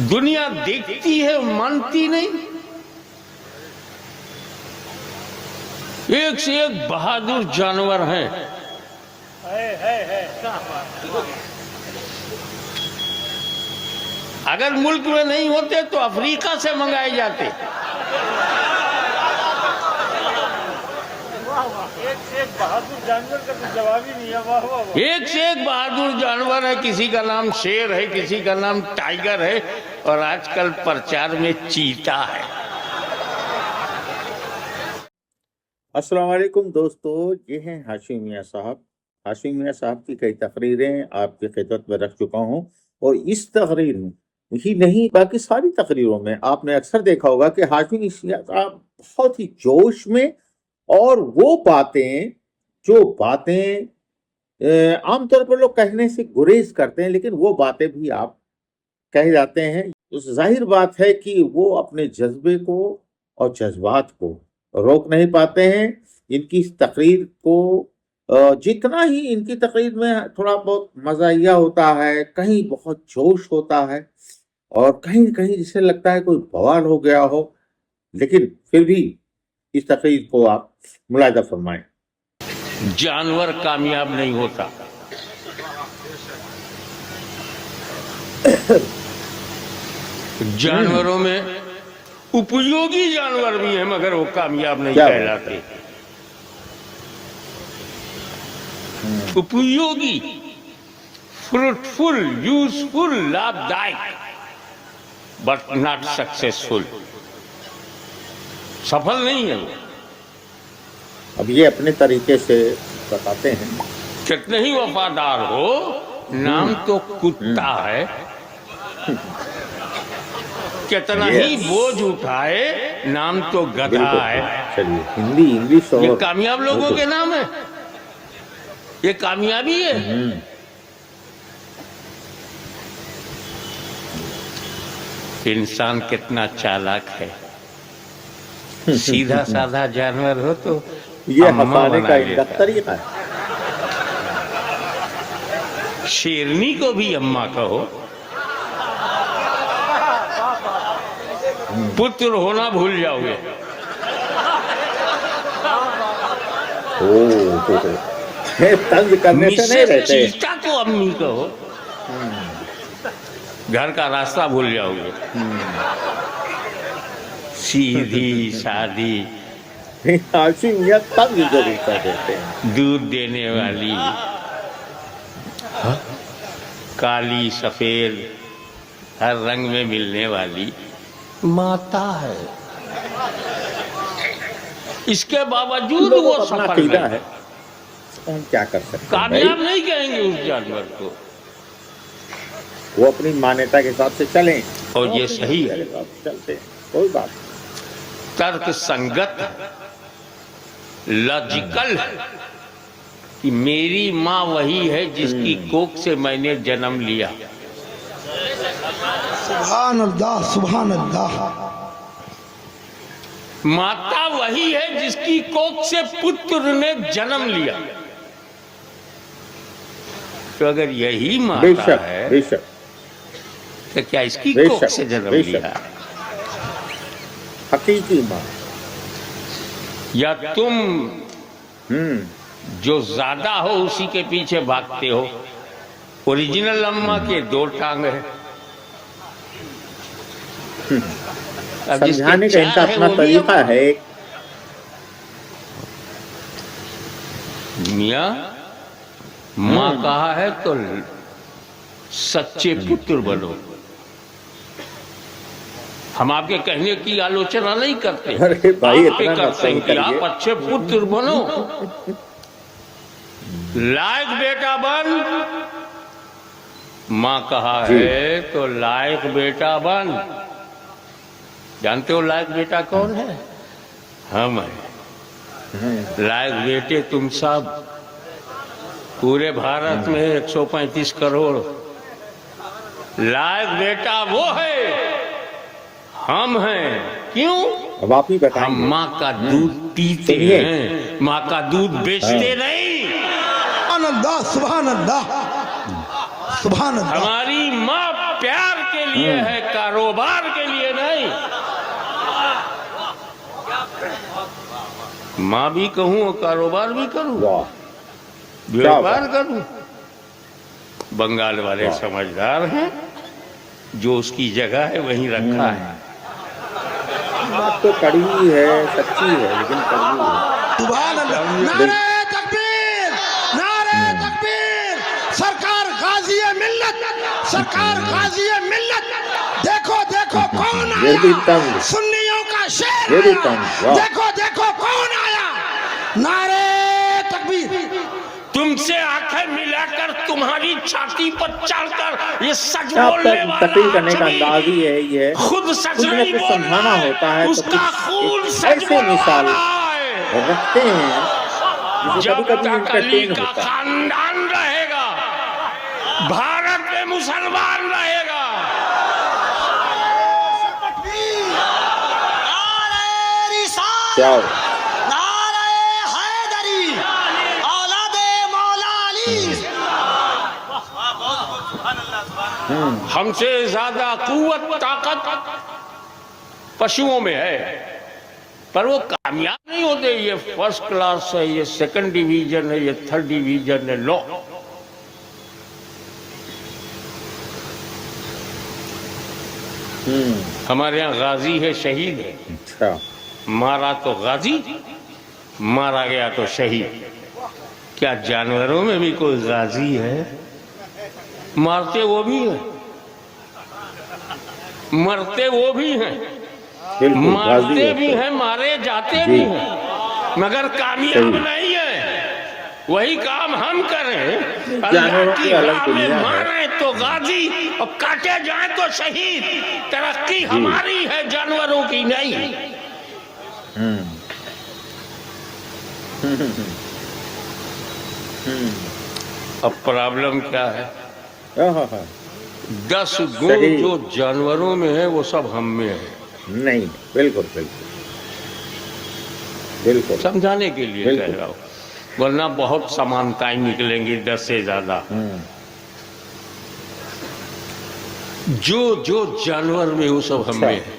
दुनिया देखती है, मानती नहीं। एक से एक बहादुर जानवर हैं। अगर मुल्क में नहीं होते तो अफ्रीका से मंगाए जाते। एक से एक बहादुर जानवर का तो जवाब ही नहीं है। वाह वाह वाह। एक से एक बहादुर जानवर है। किसी का नाम शेर है, किसी का नाम टाइगर है, और आजकल प्रचार में चीता है। अस्सलाम वालेकुम दोस्तों, ये हैं हाशिम मियां साहब। हाशिम मियां साहब की कई तकरीरें आपकी खिदमत में रख चुका हूँ, और इस तकरीर में ही नहीं बाकी सारी तकरीरों में आपने अक्सर देखा होगा कि हाशिम मियां साहब बहुत ही जोश में, और वो बातें जो बातें आमतौर पर लोग कहने से गुरेज करते हैं, लेकिन वो बातें भी आप कह जाते हैं। उस जाहिर बात है कि वो अपने जज्बे को और जज्बात को रोक नहीं पाते हैं। इनकी इस तकरीर को जितना ही इनकी तकरीर में थोड़ा बहुत मज़ाहिया होता है, कहीं बहुत जोश होता है, और कहीं कहीं जिसे लगता है कोई बवाल हो गया हो, लेकिन फिर भी इस तकरीर को आप मुलाहिजा फरमाएं। जानवर कामयाब नहीं होता। जानवरों में उपयोगी जानवर भी हैं, मगर वो कामयाब नहीं कहलाते। उपयोगी, फ्रूटफुल, यूजफुल, लाभदायक, बट नॉट सक्सेसफुल। सफल नहीं है वो। अब ये अपने तरीके से बताते हैं। कितने ही वफादार हो, नाम तो कुत्ता है। कितना ही बोझ उठाए, नाम तो गधा है। चलिए, हिंदी इंग्लिश और ये कामयाब लोगों के नाम है। ये कामयाबी है। इंसान कितना चालाक है। सीधा साधा जानवर हो तो ये अम्मा हंसाने का बना इनका लेता। तरीका है। शेरनी को भी अम्मा कहो। पुत्र होना भूल जाओगे। तंज करने से नहीं रहते। चीता को अम्मी कहो। घर का रास्ता भूल जाओगे। सीधी सादी, हाशिम मियां तंज जरूर कर देते हैं। दूध देने वाली, काली सफेद हर रंग में मिलने वाली माता है। इसके बावजूद वो अपना सफल अकीदा नहीं है, हम क्या कर सकते हैं कामयाब भाई? नहीं कहेंगे उस जानवर को। वो अपनी मान्यता के हिसाब से चलें, और ये सही है। चलते हैं, कोई बात नहीं। तर्क संगत, लॉजिकल है कि मेरी माँ वही है जिसकी कोख से मैंने जन्म लिया। सुभान अल्लाह, सुभान अल्लाह। माता वही है जिसकी कोख से पुत्र ने जन्म लिया। तो अगर यही माता बेशक है बेशक तो क्या इसकी बेशक, कोख से जन्म बेशक। लिया? हकीकी माँ। या तुम जो ज्यादा हो उसी के पीछे भागते हो? ओरिजिनल अम्मा के दो टांग है। अब जिसके समझाने का इनका चार है अपना वो भी तरीका अम्मा। है। मियाँ माँ कहा है तो सच्चे पुत्र बनो। हम आपके कहने की आलोचना नहीं करते। अरे भाई, आप इतना करते हैं मत कि करिए। आप अच्छे पुत्र बनो, लायक बेटा बन। माँ कहा है तो लायक बेटा बन। जानते हो लायक बेटा कौन है? हम हैं। लायक बेटे तुम सब। पूरे भारत में 135 करोड़। लायक बेटा वो है, हम हैं। क्यों? अब आप ही हम बताएंगे। माँ का दूध पीते सुनिए। हैं, माँ का दूध बेचते नहीं। सुभान अल्लाह, सुभान अल्लाह, सुभान अल्लाह। हमारी माँ प्यार के लिए है, कारोबार के लिए नहीं। माँ भी कहूं और कारोबार भी करूं, वाह, व्यापार करूं। बंगाल वाले समझदार हैं, जो उसकी जगह है वहीं रखा है। बात तो कड़वी है, सच्ची है, लेकिन कड़वी है। सुभान अल्लाह, नारे तकबीर, नारे तकबीर। सरकार गाजी है मिल्लत, सरकार गाजी है मिल्लत। देखो देखो कौन ये भी आया, तंग, सुन्नियों का शेर ये भी आया। तंग, वाह। देखो देखो कौन आया, नारे तकबीर। तुमसे आंखें मिलाकर तुम्हारी छाती पर चढ़कर ये सच आप बोलने तकरीर करने का वाला अंदाज ही है ये, खुद सच कुछ न नहीं कुछ बोल समझाना रहा है, होता है, तो उसका कुछ खून एक सच ऐसे बोल मिसाल रहा है। रखते हैं जिसे जब कभी कभी तक अली इंटरटेन का होता है। खानदान रहेगा, भारत में मुसलमान रहेगा। क्या हमसे ज्यादा कुव्वत ताकत पशुओं में है, पर वो कामयाब नहीं होते। ये फर्स्ट क्लास है, ये सेकंड डिवीजन है, ये थर्ड डिवीजन है। लो, हमारे यहाँ गाजी है, शहीद है। अच्छा, मारा तो गाजी, मारा गया तो शहीद। क्या जानवरों में भी कोई गाजी है? मारते वो भी है, मरते वो भी हैं, बिल्कुल गाजी मारते है। भी हैं, मारे जाते जी। भी हैं, मगर कामयाब सही। नहीं है। वही काम हम करें, जानवरों अल्लाह की की अलग राह में दुनिया है। मारे तो गाजी और काटे जाए तो शहीद। तरक्की हमारी है, जानवरों की नहीं। हम्म, अब प्रॉब्लम क्या है? हाँ, 10 गुण सही। जो जानवरों में है वो सब हम में है। नहीं, बिल्कुल बिल्कुल बिल्कुल। समझाने के लिए बिल्कुल। कह रहा हूँ, वरना बहुत समानताएं निकलेंगी 10 से ज्यादा। जो जानवर में वो सब हम में है।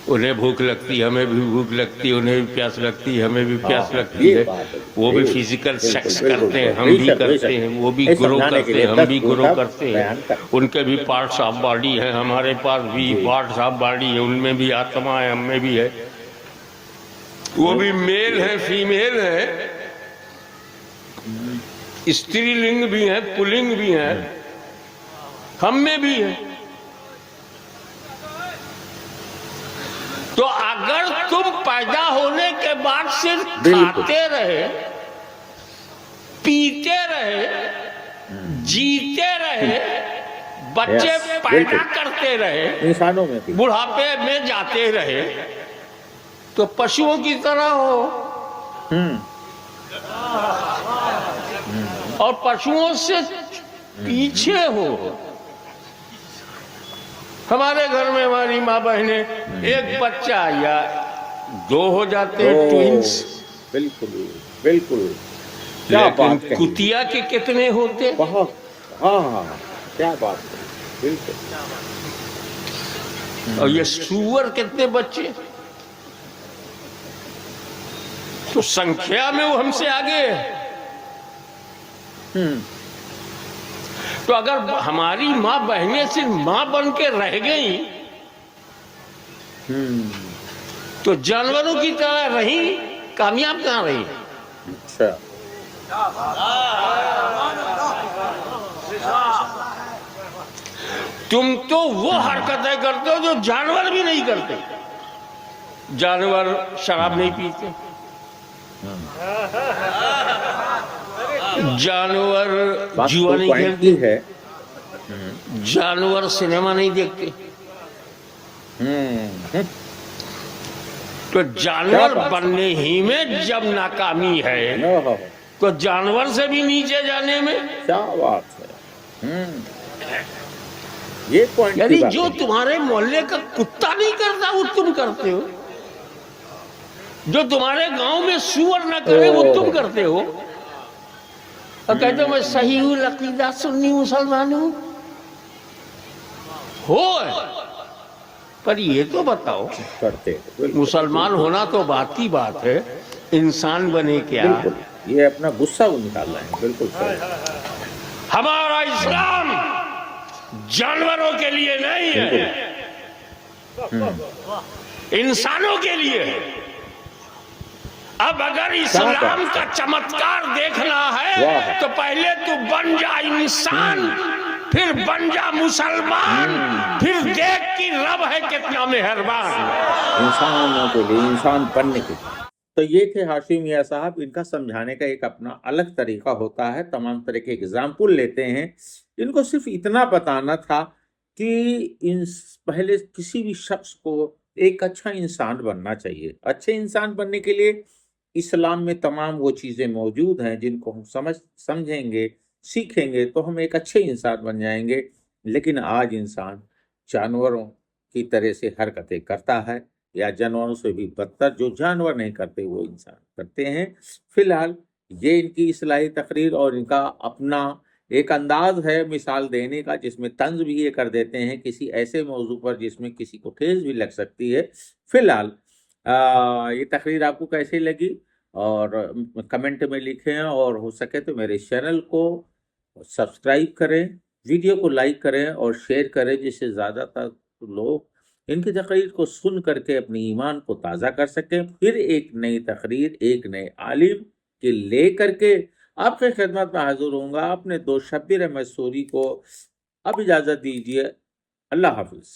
उन्हें भूख लगती, हमें भी भूख लगती, उन्हें भी प्यास लगती, हमें भी प्यास लगती ये है। बात है। वो भी बिल्कुल, फिजिकल बिल्कुल, सेक्स बिल्कुल, करते हैं, हम बिल्कुल, भी बेशक, करते बेशक। हैं, वो भी ये ग्रो समझाने के करते लिए हैं, हम 10 भी गुण ग्रो का करते बयान हैं। कर। उनके भी पार्ट्स ऑफ बॉडी है, हमारे पास भी पार्ट्स ऑफ बॉडी है, उनमें भी आत्मा है, हमें भी है। वो भी मेल है, फीमेल है, स्त्रीलिंग भी है, पुल्लिंग भी है, हम में भी है। तो अगर तुम पैदा होने के बाद सिर्फ बिल्कुल। खाते रहे, पीते रहे, जीते रहे, बच्चे Yes, पैदा बिल्कुल। करते रहे, इंसानों में भी। बुढ़ापे में जाते रहे, तो पशुओं की तरह हो। और पशुओं से पीछे हो। हमारे घर में हमारी माँ बहने एक बच्चा या 2 हो जाते हैं, ओ, ट्विंस। बिल्कुल बिल्कुल। क्या बात लेकिन कही। कुतिया के कितने होते? बहुत, हाँ, क्या बात है, बिल्कुल। और ये सुअर कितने बच्चे? तो संख्या में वो हमसे आगे है। तो अगर हमारी माँ बहनें सिर्फ माँ बन के रह गई तो जानवरों की तरह रही, कामयाब कहाँ रही? अच्छा, तुम तो वो हरकतें करते हो जो जानवर भी नहीं करते। जानवर शराब नहीं पीते, जानवर बात जुआ तो नहीं पॉइंट की खेलते, है। जानवर सिनेमा नहीं देखते। तो क्या जानवर बात है। बनने ही में जब नाकामी है ओहो, तो जानवर से भी नीचे जाने में। क्या बात है। ये पॉइंट यानी की बात जो है। तुम्हारे मोहल्ले का कुत्ता नहीं करता वो तुम करते हो, जो तुम्हारे गांव में सुअर न करे वो तुम करते हो। और कहते हो मैं सही हूँ, अकीदा सुन्नी मुसलमान हूँ। हो, पर ये तो बताओ, करते हैं, बिल्कुल मुसलमान होना तो बात ही बात है, इंसान बने क्या? बिल्कुल। ये अपना गुस्सा वो निकाल रहे हैं, बिल्कुल सही। हमारा इस्लाम जानवरों के लिए नहीं है, इंसानों के लिए है। अब अगर इस्लाम का चमत्कार देखना है तो पहले तू बन जा इंसान, फिर बन जा मुसलमान, फिर देख कि रब है कितना मेहरबान। इंसानों के लिए, इंसान बनने के लिए। तो ये थे हाशिम मियां साहब। इनका समझाने का एक अपना अलग तरीका होता है, तमाम तरह के एग्जाम्पल लेते हैं। इनको सिर्फ इतना बताना था कि इन पहले किसी भी शख्स को एक अच्छा इंसान बनना चाहिए। अच्छे इंसान बनने के लिए इस्लाम में तमाम वो चीज़ें मौजूद हैं जिनको हम समझेंगे, सीखेंगे तो हम एक अच्छे इंसान बन जाएंगे। लेकिन आज इंसान जानवरों की तरह से हरकतें करता है, या जानवरों से भी बदतर, जो जानवर नहीं करते वो इंसान करते हैं। फिलहाल ये इनकी इस्लाही तकरीर और इनका अपना एक अंदाज है मिसाल देने का, जिसमें तंज भी ये कर देते हैं किसी ऐसे मौजू पर जिसमें किसी को ठेस भी लग सकती है। फिलहाल ये तकरीर आपको कैसी लगी और कमेंट में लिखें, और हो सके तो मेरे चैनल को सब्सक्राइब करें, वीडियो को लाइक करें और शेयर करें, जिससे ज़्यादातर लोग इनकी तकरीर को सुन करके अपनी ईमान को ताज़ा कर सकें। फिर एक नई तकरीर, एक नए आलिम के ले करके आपके खिदमत में हाजिर होऊंगा। अपने दोस्त शब्बीर अहमद सूरी को अब इजाज़त दीजिए। अल्लाह हाफिज़।